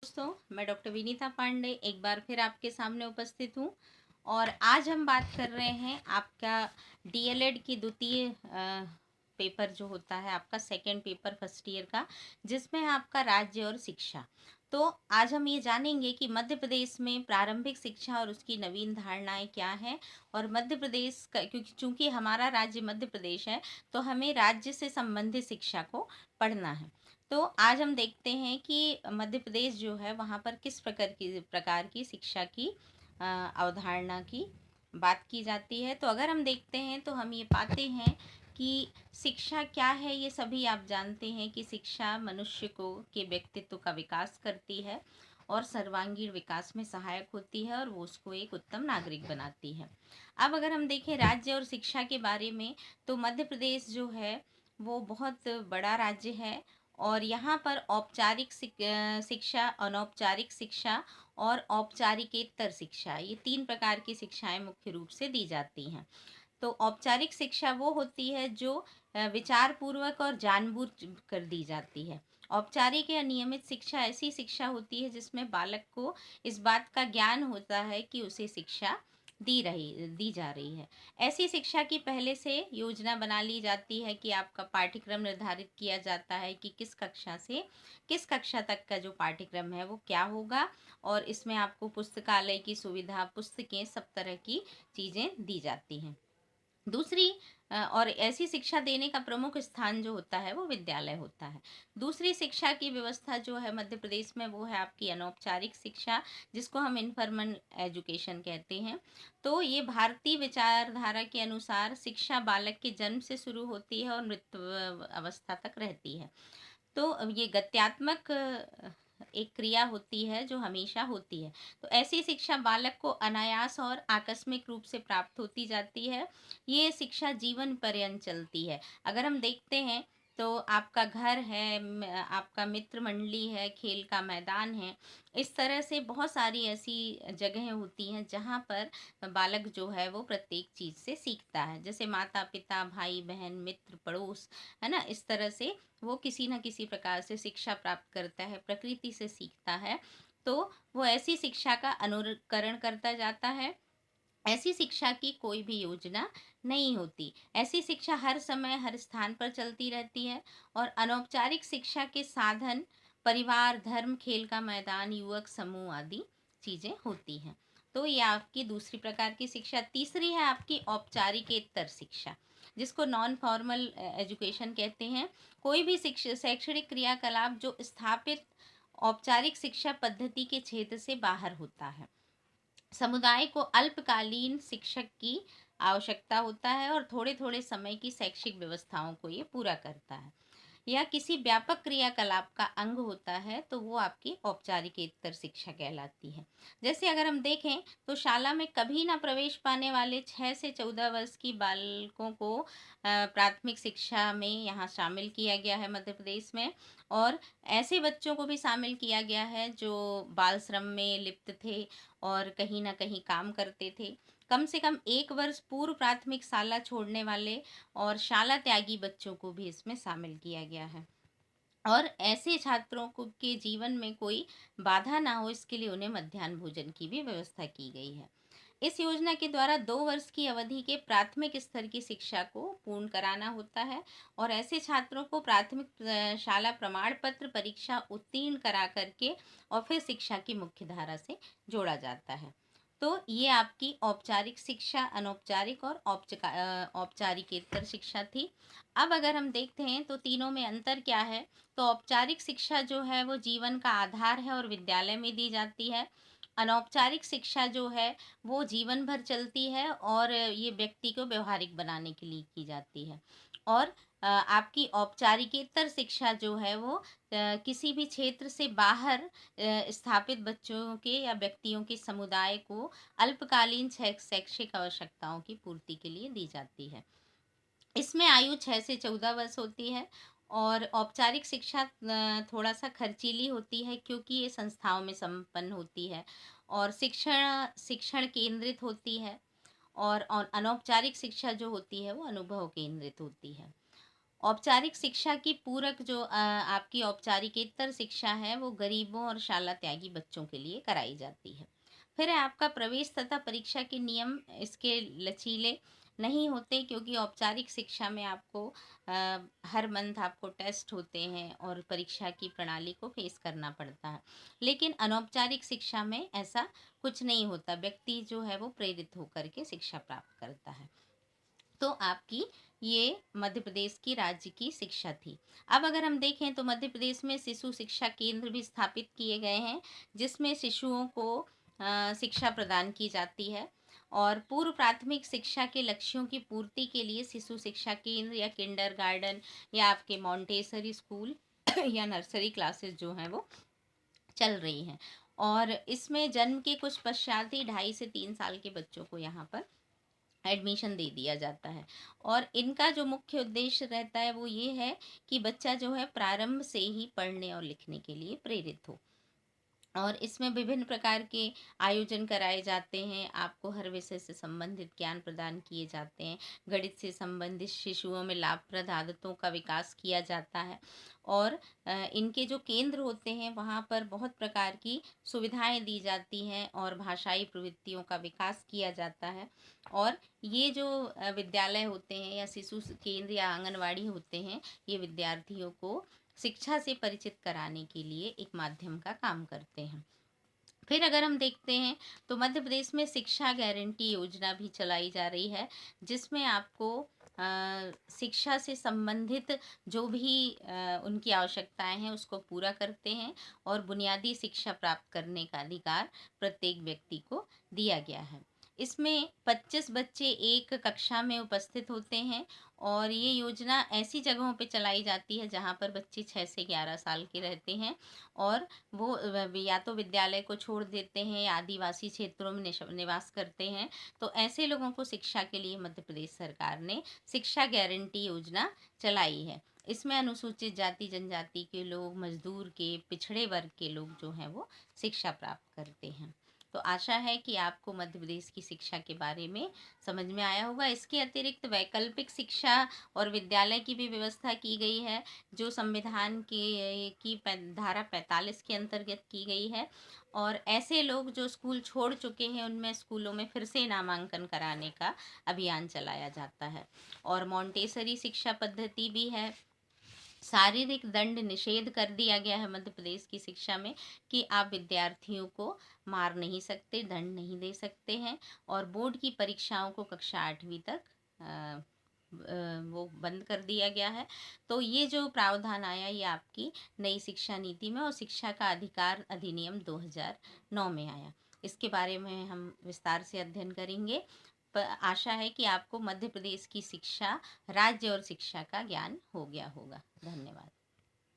दोस्तों, मैं डॉक्टर विनीता पांडे एक बार फिर आपके सामने उपस्थित हूँ। और आज हम बात कर रहे हैं आपका डीएलएड की द्वितीय पेपर जो होता है, आपका सेकंड पेपर फर्स्ट ईयर का, जिसमें है आपका राज्य और शिक्षा। तो आज हम ये जानेंगे कि मध्य प्रदेश में प्रारंभिक शिक्षा और उसकी नवीन धारणाएं क्या हैं। और मध्य प्रदेश का, क्योंकि चूंकि हमारा राज्य मध्य प्रदेश है, तो हमें राज्य से संबंधित शिक्षा को पढ़ना है। तो आज हम देखते हैं कि मध्य प्रदेश जो है वहाँ पर किस प्रकार की शिक्षा की अवधारणा की बात की जाती है। तो अगर हम देखते हैं तो हम ये पाते हैं कि शिक्षा क्या है, ये सभी आप जानते हैं कि शिक्षा मनुष्य को के व्यक्तित्व का विकास करती है और सर्वांगीण विकास में सहायक होती है और वो उसको एक उत्तम नागरिक बनाती है। अब अगर हम देखें राज्य और शिक्षा के बारे में, तो मध्य प्रदेश जो है वो बहुत बड़ा राज्य है। और यहाँ पर औपचारिक शिक्षा, अनौपचारिक शिक्षा और औपचारिकेतर शिक्षा, ये 3 प्रकार की शिक्षाएं मुख्य रूप से दी जाती हैं। तो औपचारिक शिक्षा वो होती है जो विचार पूर्वक और जानबूझ कर दी जाती है। औपचारिक या नियमित शिक्षा ऐसी शिक्षा होती है जिसमें बालक को इस बात का ज्ञान होता है कि उसे शिक्षा दी जा रही है। ऐसी शिक्षा की पहले से योजना बना ली जाती है कि आपका पाठ्यक्रम निर्धारित किया जाता है कि किस कक्षा से किस कक्षा तक का जो पाठ्यक्रम है वो क्या होगा। और इसमें आपको पुस्तकालय की सुविधा, पुस्तकें, सब तरह की चीज़ें दी जाती हैं। दूसरी और ऐसी शिक्षा देने का प्रमुख स्थान जो होता है वो विद्यालय होता है। दूसरी शिक्षा की व्यवस्था जो है मध्य प्रदेश में, वो है आपकी अनौपचारिक शिक्षा, जिसको हम इनफॉर्मल एजुकेशन कहते हैं। तो ये भारतीय विचारधारा के अनुसार शिक्षा बालक के जन्म से शुरू होती है और मृत्यु अवस्था तक रहती है। तो ये गत्यात्मक एक क्रिया होती है जो हमेशा होती है। तो ऐसी शिक्षा बालक को अनायास और आकस्मिक रूप से प्राप्त होती जाती है। ये शिक्षा जीवन पर्यंत चलती है। अगर हम देखते हैं तो आपका घर है, आपका मित्र मंडली है, खेल का मैदान है, इस तरह से बहुत सारी ऐसी जगहें होती हैं जहाँ पर बालक जो है वो प्रत्येक चीज़ से सीखता है। जैसे माता पिता, भाई बहन, मित्र, पड़ोस, है ना, इस तरह से वो किसी न किसी प्रकार से शिक्षा प्राप्त करता है, प्रकृति से सीखता है। तो वो ऐसी शिक्षा का अनुकरण करता जाता है। ऐसी शिक्षा की कोई भी योजना नहीं होती। ऐसी शिक्षा हर समय हर स्थान पर चलती रहती है। और अनौपचारिक शिक्षा के साधन परिवार, धर्म, खेल का मैदान, युवक समूह आदि चीज़ें होती हैं। तो ये आपकी दूसरी प्रकार की शिक्षा। तीसरी है आपकी औपचारिकेतर शिक्षा, जिसको नॉन फॉर्मल एजुकेशन कहते हैं। कोई भी शिक्षा शैक्षणिक क्रियाकलाप जो स्थापित औपचारिक शिक्षा पद्धति के क्षेत्र से बाहर होता है। समुदाय को अल्पकालीन शिक्षक की आवश्यकता होता है और थोड़े थोड़े समय की शैक्षिक व्यवस्थाओं को ये पूरा करता है, या किसी व्यापक क्रियाकलाप का अंग होता है, तो वो आपकी औपचारिकेतर शिक्षा कहलाती है। जैसे अगर हम देखें तो शाला में कभी ना प्रवेश पाने वाले 6 से 14 वर्ष की बालकों को प्राथमिक शिक्षा में यहाँ शामिल किया गया है मध्य प्रदेश में। और ऐसे बच्चों को भी शामिल किया गया है जो बाल श्रम में लिप्त थे और कहीं ना कहीं काम करते थे। कम से कम 1 वर्ष पूर्व प्राथमिक शाला छोड़ने वाले और शाला त्यागी बच्चों को भी इसमें शामिल किया गया है। और ऐसे छात्रों को के जीवन में कोई बाधा ना हो, इसके लिए उन्हें मध्याह्न भोजन की भी व्यवस्था की गई है। इस योजना के द्वारा 2 वर्ष की अवधि के प्राथमिक स्तर की शिक्षा को पूर्ण कराना होता है। और ऐसे छात्रों को प्राथमिक शाला प्रमाण पत्र परीक्षा उत्तीर्ण करा करके और फिर शिक्षा की मुख्य धारा से जोड़ा जाता है। तो ये आपकी औपचारिक शिक्षा, अनौपचारिक और औपचारिकेतर शिक्षा थी। अब अगर हम देखते हैं तो तीनों में अंतर क्या है। तो औपचारिक शिक्षा जो है वो जीवन का आधार है और विद्यालय में दी जाती है। अनौपचारिक शिक्षा जो है वो जीवन भर चलती है और ये व्यक्ति को व्यवहारिक बनाने के लिए की जाती है। और आपकी औपचारिकेतर शिक्षा जो है वो किसी भी क्षेत्र से बाहर स्थापित बच्चों के या व्यक्तियों के समुदाय को अल्पकालीन शैक्षिक आवश्यकताओं की पूर्ति के लिए दी जाती है। इसमें आयु 6 से 14 वर्ष होती है। और औपचारिक शिक्षा थोड़ा सा खर्चीली होती है क्योंकि ये संस्थाओं में संपन्न होती है और शिक्षण शिक्षण केंद्रित होती है। और अनौपचारिक शिक्षा जो होती है वो अनुभव केंद्रित होती है। औपचारिक शिक्षा की पूरक जो आपकी औपचारिकेतर शिक्षा है वो गरीबों और शाला त्यागी बच्चों के लिए कराई जाती है। फिर है आपका प्रवेश तथा परीक्षा के नियम इसके लचीले नहीं होते, क्योंकि औपचारिक शिक्षा में आपको हर मंथ आपको टेस्ट होते हैं और परीक्षा की प्रणाली को फेस करना पड़ता है। लेकिन अनौपचारिक शिक्षा में ऐसा कुछ नहीं होता, व्यक्ति जो है वो प्रेरित होकर के शिक्षा प्राप्त करता है। तो आपकी ये मध्य प्रदेश की राज्य की शिक्षा थी। अब अगर हम देखें तो मध्य प्रदेश में शिशु शिक्षा केंद्र भी स्थापित किए गए हैं, जिसमें शिशुओं को शिक्षा प्रदान की जाती है। और पूर्व प्राथमिक शिक्षा के लक्ष्यों की पूर्ति के लिए शिशु शिक्षा केंद्र या किंडरगार्टन या आपके मॉन्टेसरी स्कूल या नर्सरी क्लासेस जो हैं वो चल रही हैं। और इसमें जन्म के कुछ पश्चात ही 2.5 से 3 साल के बच्चों को यहाँ पर एडमिशन दे दिया जाता है। और इनका जो मुख्य उद्देश्य रहता है वो ये है कि बच्चा जो है प्रारंभ से ही पढ़ने और लिखने के लिए प्रेरित हो। और इसमें विभिन्न प्रकार के आयोजन कराए जाते हैं, आपको हर विषय से संबंधित ज्ञान प्रदान किए जाते हैं, गणित से संबंधित शिशुओं में लाभप्रद आदतों का विकास किया जाता है। और इनके जो केंद्र होते हैं वहाँ पर बहुत प्रकार की सुविधाएं दी जाती हैं और भाषाई प्रवृत्तियों का विकास किया जाता है। और ये जो विद्यालय होते हैं या शिशु केंद्र या आंगनवाड़ी होते हैं, ये विद्यार्थियों को शिक्षा से परिचित कराने के लिए एक माध्यम का काम करते हैं। फिर अगर हम देखते हैं तो मध्य प्रदेश में शिक्षा गारंटी योजना भी चलाई जा रही है, जिसमें आपको शिक्षा से संबंधित जो भी उनकी आवश्यकताएं हैं उसको पूरा करते हैं और बुनियादी शिक्षा प्राप्त करने का अधिकार प्रत्येक व्यक्ति को दिया गया है। इसमें 25 बच्चे एक कक्षा में उपस्थित होते हैं और ये योजना ऐसी जगहों पे चलाई जाती है जहाँ पर बच्चे 6 से 11 साल के रहते हैं और वो या तो विद्यालय को छोड़ देते हैं या आदिवासी क्षेत्रों में निवास करते हैं। तो ऐसे लोगों को शिक्षा के लिए मध्य प्रदेश सरकार ने शिक्षा गारंटी योजना चलाई है। इसमें अनुसूचित जाति जनजाति के लोग, मजदूर के, पिछड़े वर्ग के लोग जो हैं वो शिक्षा प्राप्त करते हैं। तो आशा है कि आपको मध्य प्रदेश की शिक्षा के बारे में समझ में आया होगा। इसके अतिरिक्त वैकल्पिक शिक्षा और विद्यालय की भी व्यवस्था की गई है, जो संविधान की धारा 45 के अंतर्गत की गई है। और ऐसे लोग जो स्कूल छोड़ चुके हैं उनमें स्कूलों में फिर से नामांकन कराने का अभियान चलाया जाता है। और मॉन्टेसरी शिक्षा पद्धति भी है। शारीरिक दंड निषेध कर दिया गया है मध्य प्रदेश की शिक्षा में, कि आप विद्यार्थियों को मार नहीं सकते, दंड नहीं दे सकते हैं। और बोर्ड की परीक्षाओं को कक्षा 8वीं तक वो बंद कर दिया गया है। तो ये जो प्रावधान आया ये आपकी नई शिक्षा नीति में और शिक्षा का अधिकार अधिनियम 2009 में आया। इसके बारे में हम विस्तार से अध्ययन करेंगे। आशा है कि आपको मध्य प्रदेश की शिक्षा, राज्य और शिक्षा का ज्ञान हो गया होगा। धन्यवाद।